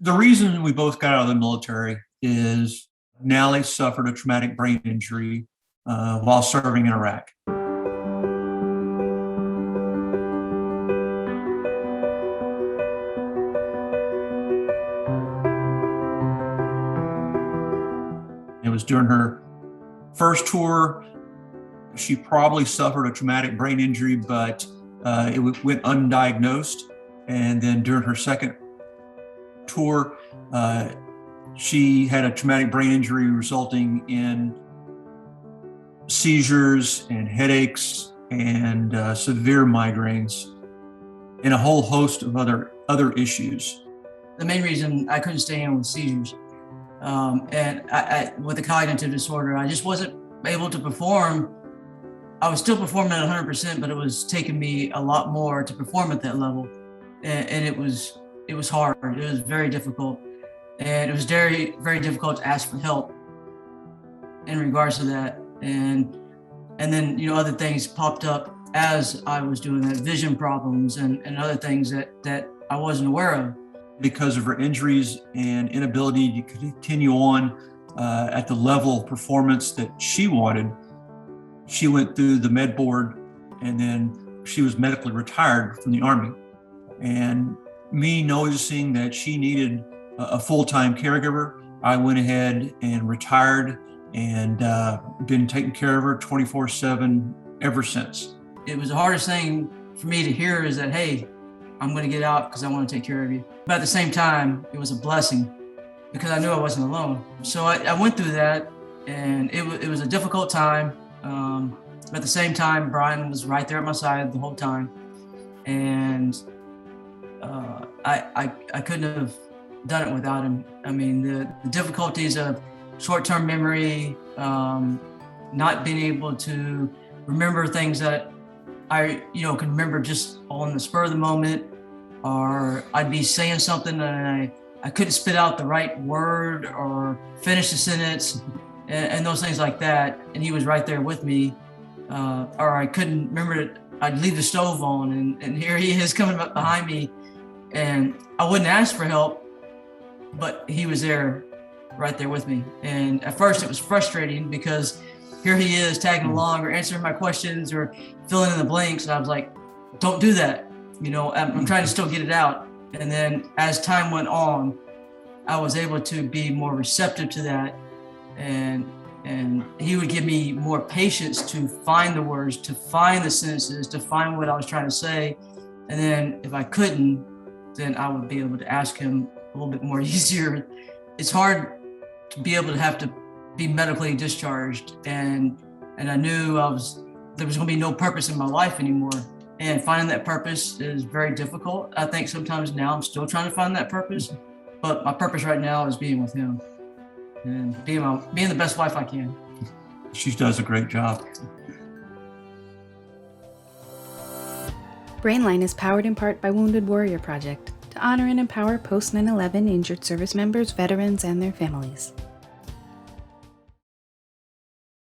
The reason we both got out of the military is Nally suffered a traumatic brain injury while serving in Iraq. It was during her first tour. She probably suffered a traumatic brain injury, but it went undiagnosed. And then during her second tour, she had a traumatic brain injury resulting in seizures and headaches and severe migraines and a whole host of other issues. The main reason I couldn't stay in was seizures. And I, with the cognitive disorder, I just wasn't able to perform. I was still performing at 100%, but it was taking me a lot more to perform at that level. And it was hard. It was very difficult. And it was very, very difficult to ask for help in regards to that. And then, other things popped up as I was doing that, vision problems and other things that I wasn't aware of. Because of her injuries and inability to continue on at the level of performance that she wanted, she went through the med board and then she was medically retired from the Army. And me noticing that she needed a full-time caregiver, I went ahead and retired and been taking care of her 24/7 ever since. It was the hardest thing for me to hear is that, hey, I'm going to get out because I want to take care of you. But at the same time, it was a blessing because I knew I wasn't alone. So I went through that, and it was a difficult time. But at the same time, Brian was right there at my side the whole time. And I couldn't have done it without him. I mean, the difficulties of short-term memory, not being able to remember things that I can remember just on the spur of the moment, or I'd be saying something and I couldn't spit out the right word or finish the sentence and those things like that. And he was right there with me. Or I couldn't remember it. I'd leave the stove on and here he is coming up behind me, and I wouldn't ask for help, but he was there right there with me. And at first it was frustrating because here he is tagging along or answering my questions or filling in the blanks. And I was like, don't do that. I'm trying to still get it out. And then as time went on, I was able to be more receptive to that. And he would give me more patience to find the words, to find the sentences, to find what I was trying to say. And then if I couldn't, then I would be able to ask him a little bit more easier. It's hard to be able to have to be medically discharged. And I knew there was going to be no purpose in my life anymore. And finding that purpose is very difficult. I think sometimes now I'm still trying to find that purpose, but my purpose right now is being with him and being the best wife I can. She does a great job. BrainLine is powered in part by Wounded Warrior Project to honor and empower post 9/11 injured service members, veterans, and their families.